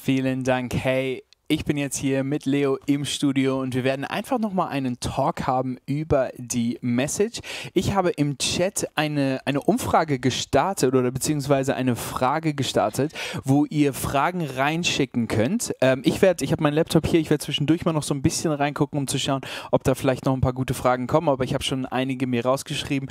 Vielen Dank. Hey, ich bin jetzt hier mit Leo im Studio und wir werden einfach nochmal einen Talk haben über die Message. Ich habe im Chat eine Umfrage gestartet oder beziehungsweise eine Frage gestartet, wo ihr Fragen reinschicken könnt. Ich habe meinen Laptop hier, ich werde zwischendurch mal noch so ein bisschen reingucken, um zu schauen, ob da vielleicht noch ein paar gute Fragen kommen, aber ich habe schon einige mir rausgeschrieben.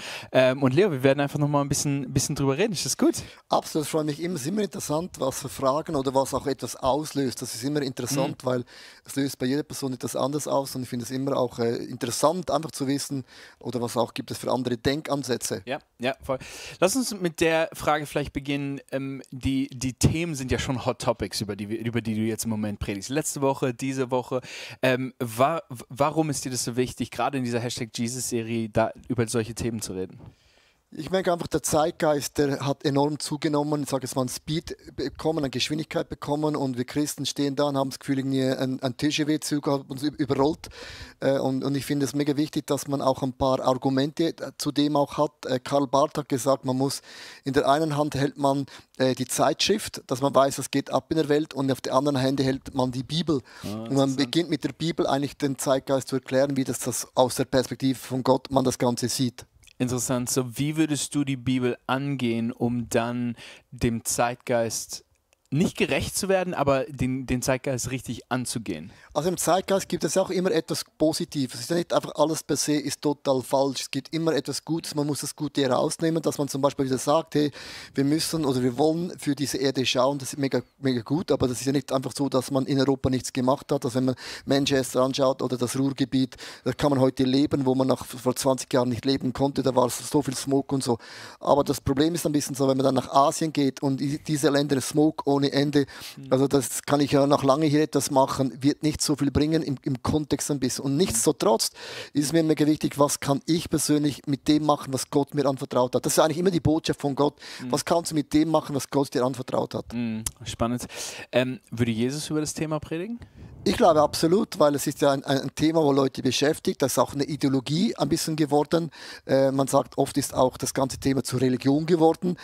Und Leo, wir werden einfach nochmal ein bisschen drüber reden. Ist das gut? Absolut, freue mich immer. Es ist immer interessant, was für Fragen oder was auch etwas auslöst. Das ist immer interessant, weil es löst bei jeder Person etwas anderes aus und ich finde es immer auch interessant, einfach zu wissen, oder was auch gibt es für andere Denkansätze. Ja, voll. Lass uns mit der Frage vielleicht beginnen. Die Themen sind ja schon Hot Topics, über die du jetzt im Moment predigst. Letzte Woche, diese Woche. Warum ist dir das so wichtig, gerade in dieser #Jesus-Serie da über solche Themen zu reden? Ich merke einfach, der Zeitgeist, der hat enorm zugenommen. Ich sage jetzt mal, an Speed bekommen, an Geschwindigkeit bekommen. Und wir Christen stehen da und haben das Gefühl, irgendwie ein TGV-Zug hat uns überrollt. Und ich finde es mega wichtig, dass man auch ein paar Argumente zu dem auch hat. Karl Barth hat gesagt, man muss, in der einen Hand hält man die Zeitschrift, dass man weiß, was geht ab in der Welt. Und auf der anderen Hand hält man die Bibel. Und man beginnt mit der Bibel eigentlich den Zeitgeist zu erklären, wie das aus der Perspektive von Gott man das Ganze sieht. Interessant. So, wie würdest du die Bibel angehen, um dann dem Zeitgeist nicht gerecht zu werden, aber den Zeitgeist richtig anzugehen? Also im Zeitgeist gibt es auch immer etwas Positives. Es ist ja nicht einfach alles per se ist total falsch. Es gibt immer etwas Gutes. Man muss das Gute herausnehmen, dass man zum Beispiel wieder sagt, hey, wir müssen oder wir wollen für diese Erde schauen. Das ist mega, mega gut. Aber das ist ja nicht einfach so, dass man in Europa nichts gemacht hat. Also wenn man Manchester anschaut oder das Ruhrgebiet, da kann man heute leben, wo man vor 20 Jahren nicht leben konnte. Da war so viel Smoke und so. Aber das Problem ist ein bisschen so, wenn man dann nach Asien geht und diese Länder Smoke ohne Ende, also das kann ich ja noch lange hier etwas machen, wird nicht so viel bringen im Kontext ein bisschen. Und nichtsdestotrotz ist es mir immer wichtig, was kann ich persönlich mit dem machen, was Gott mir anvertraut hat. Das ist eigentlich immer die Botschaft von Gott. Was kannst du mit dem machen, was Gott dir anvertraut hat? Spannend. Würde Jesus über das Thema predigen? Ich glaube absolut, weil es ist ja ein Thema, wo Leute beschäftigt. Das ist auch eine Ideologie ein bisschen geworden. Man sagt, oft ist auch das ganze Thema zur Religion geworden.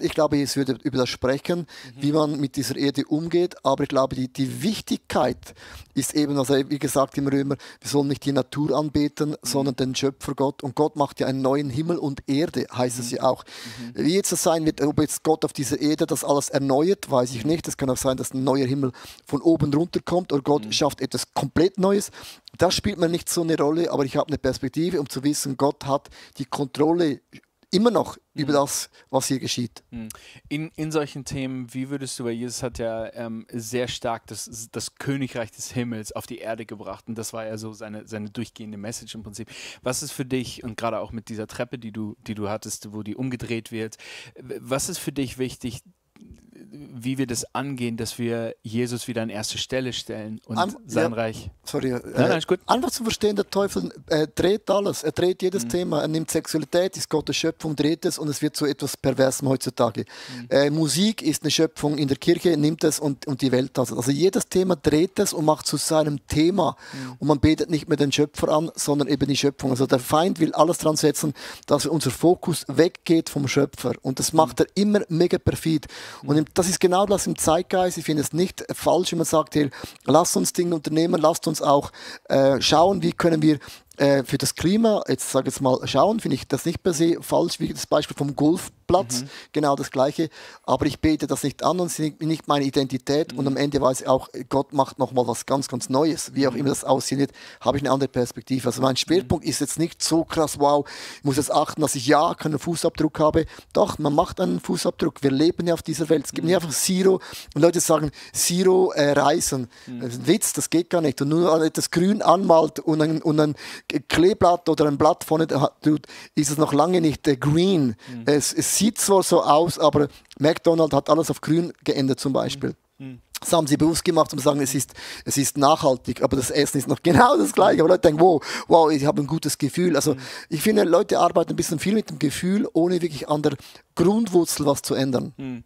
Ich glaube, Jesus würde über das sprechen, wie man mit dieser Erde umgeht. Aber ich glaube, die Wichtigkeit ist eben, also wie gesagt im Römer, wir sollen nicht die Natur anbeten, sondern den Schöpfer Gott. Und Gott macht ja einen neuen Himmel und Erde, heißt es ja auch. Wie jetzt das sein wird, ob jetzt Gott auf dieser Erde das alles erneuert, weiß ich nicht. Es kann auch sein, dass ein neuer Himmel von oben runter kommt oder Gott schafft etwas komplett Neues. Das spielt mir nicht so eine Rolle, aber ich habe eine Perspektive, um zu wissen, Gott hat die Kontrolle immer noch über das, was hier geschieht. In solchen Themen, wie würdest du, weil Jesus hat ja sehr stark das Königreich des Himmels auf die Erde gebracht und das war ja so seine durchgehende Message im Prinzip. Was ist für dich, und gerade auch mit dieser Treppe, die du hattest, wo die umgedreht wird, was ist für dich wichtig, wie wir das angehen, dass wir Jesus wieder an erste Stelle stellen und sein Reich. Sorry, nein, ist gut. Einfach zu verstehen, der Teufel dreht alles, er dreht jedes Thema, er nimmt Sexualität, ist Gottes Schöpfung, dreht es und es wird zu etwas Perversem heutzutage. Musik ist eine Schöpfung in der Kirche, nimmt es und die Welt hat es. Also jedes Thema dreht es und macht zu seinem Thema und man betet nicht mehr den Schöpfer an, sondern eben die Schöpfung. Also der Feind will alles dran setzen, dass unser Fokus weggeht vom Schöpfer und das macht er immer mega perfid. Und das ist genau das im Zeitgeist. Ich finde es nicht falsch, wenn man sagt, hey, lasst uns Dinge unternehmen, lasst uns auch schauen, wie können wir für das Klima, jetzt sage ich mal, schauen, finde ich das nicht per se falsch, wie das Beispiel vom Golfplatz, genau das Gleiche, aber ich bete das nicht an und es ist nicht meine Identität und am Ende weiß ich auch, Gott macht nochmal was ganz, ganz Neues, wie auch immer das aussehen wird, habe ich eine andere Perspektive. Also mein Schwerpunkt ist jetzt nicht so krass, wow, ich muss jetzt achten, dass ich ja keinen Fußabdruck habe. Doch, man macht einen Fußabdruck, wir leben ja auf dieser Welt, es gibt nicht einfach Zero und Leute sagen, Zero Reisen, das ist ein Witz, das geht gar nicht und nur etwas grün anmalt und ein Kleeblatt oder ein Blatt vorne tut, ist es noch lange nicht green. Es sieht zwar so aus, aber McDonald's hat alles auf grün geändert zum Beispiel. Das haben sie bewusst gemacht, um zu sagen, es ist nachhaltig, aber das Essen ist noch genau das Gleiche. Aber Leute denken, wow, ich habe ein gutes Gefühl. Also ich finde, Leute arbeiten ein bisschen viel mit dem Gefühl, ohne wirklich an der Grundwurzel was zu ändern.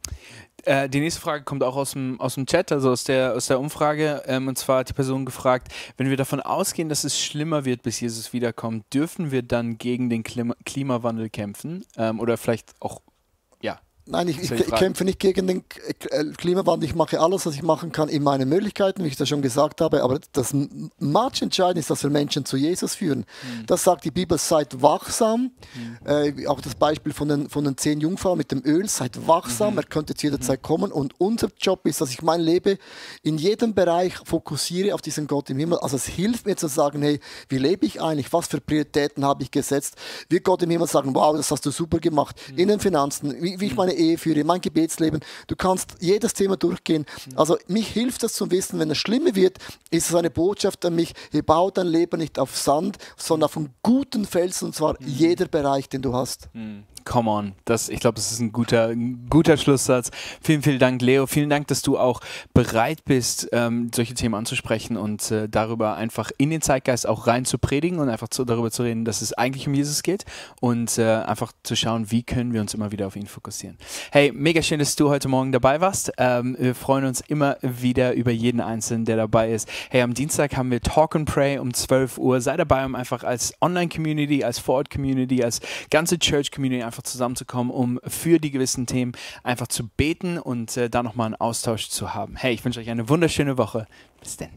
Die nächste Frage kommt auch aus dem Chat, also aus der Umfrage. Und zwar hat die Person gefragt, wenn wir davon ausgehen, dass es schlimmer wird, bis Jesus wiederkommt, dürfen wir dann gegen den Klimawandel kämpfen? Oder vielleicht auch, ja, Nein, ich kämpfe nicht gegen den Klimawandel. Ich mache alles, was ich machen kann in meinen Möglichkeiten, wie ich das schon gesagt habe. Aber das Matchentscheidende ist, dass wir Menschen zu Jesus führen. Das sagt die Bibel, seid wachsam. Auch das Beispiel von den 10 Jungfrauen mit dem Öl, seid wachsam. Er könnte zu jeder Zeit kommen. Und unser Job ist, dass ich mein Leben in jedem Bereich fokussiere auf diesen Gott im Himmel. Also es hilft mir zu sagen, hey, wie lebe ich eigentlich? Was für Prioritäten habe ich gesetzt? Wird Gott im Himmel sagen, wow, das hast du super gemacht. In den Finanzen, wie ich meine Ehe führe, mein Gebetsleben. Du kannst jedes Thema durchgehen. Also mich hilft das zu wissen, wenn es schlimmer wird, ist es eine Botschaft an mich, hey, bau dein Leben nicht auf Sand, sondern auf einen guten Felsen, und zwar jeder Bereich, den du hast. Come on, ich glaube, das ist ein guter Schlusssatz. Vielen, vielen Dank, Leo. Vielen Dank, dass du auch bereit bist, solche Themen anzusprechen und darüber einfach in den Zeitgeist auch rein zu predigen und einfach darüber zu reden, dass es eigentlich um Jesus geht und einfach zu schauen, wie können wir uns immer wieder auf ihn fokussieren. Hey, mega schön, dass du heute Morgen dabei warst. Wir freuen uns immer wieder über jeden Einzelnen, der dabei ist. Hey, am Dienstag haben wir Talk and Pray um 12 Uhr. Sei dabei, um einfach als Online-Community, als Vorort-Community, als ganze Church-Community einfach zusammenzukommen, um für die gewissen Themen einfach zu beten und da nochmal einen Austausch zu haben. Hey, ich wünsche euch eine wunderschöne Woche. Bis dann.